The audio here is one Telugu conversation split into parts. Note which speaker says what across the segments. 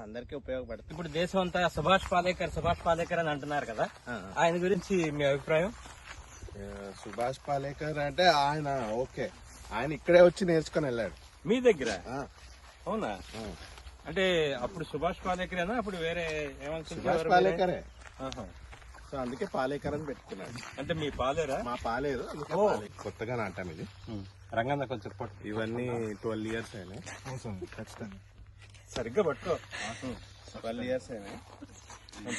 Speaker 1: అందరికీ ఉపయోగపడుతుంది.
Speaker 2: ఇప్పుడు దేశం అంతా సుభాష్ పాలేకర్ అని అంటున్నారు కదా, ఆయన గురించి మీ అభిప్రాయం?
Speaker 1: సుభాష్ పాలేకర్ అంటే ఆయన ఓకే, ఆయన ఇక్కడే వచ్చి నేర్చుకుని వెళ్ళాడు
Speaker 2: మీ దగ్గర. అవునా? అంటే అప్పుడు సుభాష్ పాలేకరేనా, అప్పుడు వేరే
Speaker 1: సుభాష్ పాలేకరే. సో అందుకే పాలేకర్ అని పెట్టుకున్నాడు.
Speaker 2: అంటే మీ పాలేరా?
Speaker 1: మా పాలేదు, కొత్తగా నాటాం ఇది.
Speaker 2: రంగన్న కొంచెం పట్టు.
Speaker 1: ఇవన్నీ 12 years అయినాయి.
Speaker 3: ఖచ్చితంగా
Speaker 2: సరిగ్గా పట్టుకో.
Speaker 1: 12 years అయినాయి.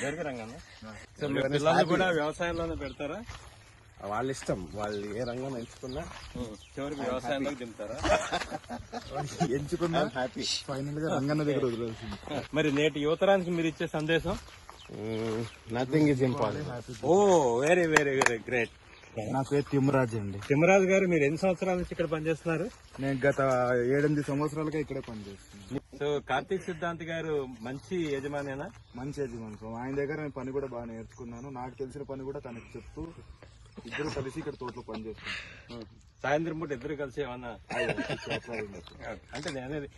Speaker 2: జరిగి రంగన్న. సో మీ పిల్లలు కూడా వ్యవసాయంలోనే పెడతారా?
Speaker 1: వాళ్ళ ఇష్టం, వాళ్ళు ఏ రంగం ఎంచుకున్నా
Speaker 2: చివరికి వ్యవసాయంలోకి దింపుతారా?
Speaker 3: ఎంచుకున్నా హ్యాపీ. ఫైనల్ గా రంగన్న దగ్గర వదిలేసింది.
Speaker 2: మరి నేటి యువతరానికి మీరు ఇచ్చే సందేశం?
Speaker 1: Nothing is impossible.
Speaker 2: Oh very very very great.
Speaker 3: నా పేరు తిమ్మరాజు అండి.
Speaker 2: తిమ్మరాజు గారు, మీరు ఎన్ని సంవత్సరాల నుంచి ఇక్కడ పనిచేస్తున్నారు?
Speaker 3: నేను గత 7-8 సంవత్సరాలుగా ఇక్కడే పనిచేస్తున్నాను.
Speaker 2: సో కార్తీక్ సిద్ధాంత్ గారు మంచి యజమానేనా?
Speaker 3: మంచి యజమాని. ఆయన దగ్గర నేను పని కూడా బాగా నేర్చుకున్నాను. నాకు తెలిసిన పని కూడా తనకి చెప్తూ ఇద్దరు కలిసి ఇక్కడ తోటలో పనిచేస్తున్నాను.
Speaker 2: సాయంత్రం పూట ఇద్దరు కలిసి ఏమన్నా అంటే నేనేది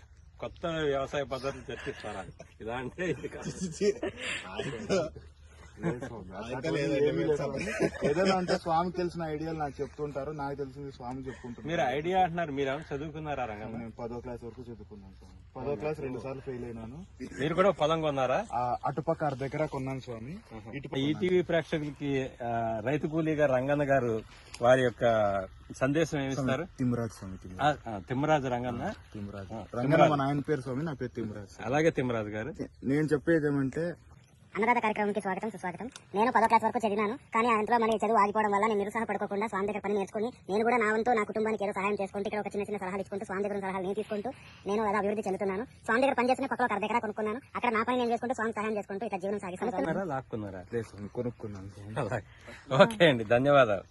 Speaker 2: కొత్త వ్యవసాయ పద్ధతులు చర్చిస్తారా? ఇలా అంటే ఇది కాదు.
Speaker 3: ఏదైనా అంటే స్వామికి తెలిసిన ఐడియాలు నాకు చెప్తుంటారు, నాకు తెలిసింది స్వామి చెప్పుకుంటారు.
Speaker 2: మీరు ఐడియా అంటున్నారు, మీరు ఏమైనా చదువుకున్నారా రంగం?
Speaker 3: నేను 10వ క్లాస్ వరకు చదువుకున్నాను స్వామి. 10వ క్లాస్ 2 సార్లు ఫెయిల్ అయినాను.
Speaker 2: మీరు కూడా పొలం కొన్నారా?
Speaker 3: అటుపక్క 1/2 ఎకరా కొన్నాను స్వామి.
Speaker 2: ఈటీవీ ప్రేక్షకులకి రైతు కూలీగా రంగన్న గారు వారి యొక్క సందేశం ఏమిస్తారు?
Speaker 3: తిమ్మరాజు స్వామి.
Speaker 2: తిమ్మరాజు రంగన్న.
Speaker 3: తిమ్మరాజు రంగన్న మా నాయన పేరు స్వామి, నా పేరు తిమ్మరాజు.
Speaker 2: అలాగే తిమ్మరాజు గారు,
Speaker 3: నేను చెప్పేది ఏమంటే
Speaker 4: అన్నదాత కార్యక్రమానికి స్వాగతం, సుస్వాగతం. నేను 10వ క్లాస్ వరకు చదివాను, కానీ అంతలో మళ్ళీ చదువు ఆగిపోవడం వల్ల నేను నిరుత్సాహపడుకోకుండా స్వామి దగ్గర పని నేర్చుకుని నేను కూడా నా వంతు నా కుటుంబానికి ఏదో సహాయం చేసుకుంటూ ఇక్కడ ఒక చిన్న చిన్న సలహాలు ఇచ్చుకుంటూ స్వామి దగ్గర సలహాలు నేను తీసుకుంటూ నేను అలా అభివృద్ధి చెందుతున్నాను. స్వామి దగ్గర పనిచేసిన పక్కన 1/2 ఎకరా కొనుక్కున్నాను. అక్కడ నా పని నేను చేసుకుంటూ స్వామి సహాయం చేసుకుంటూ ఇట్లా జీవనం సాగిస్తున్నాను.
Speaker 2: లాక్కున్నారా?
Speaker 3: కొనుక్కున్నాను.
Speaker 2: ఓకే అండి, ధన్యవాదాలు.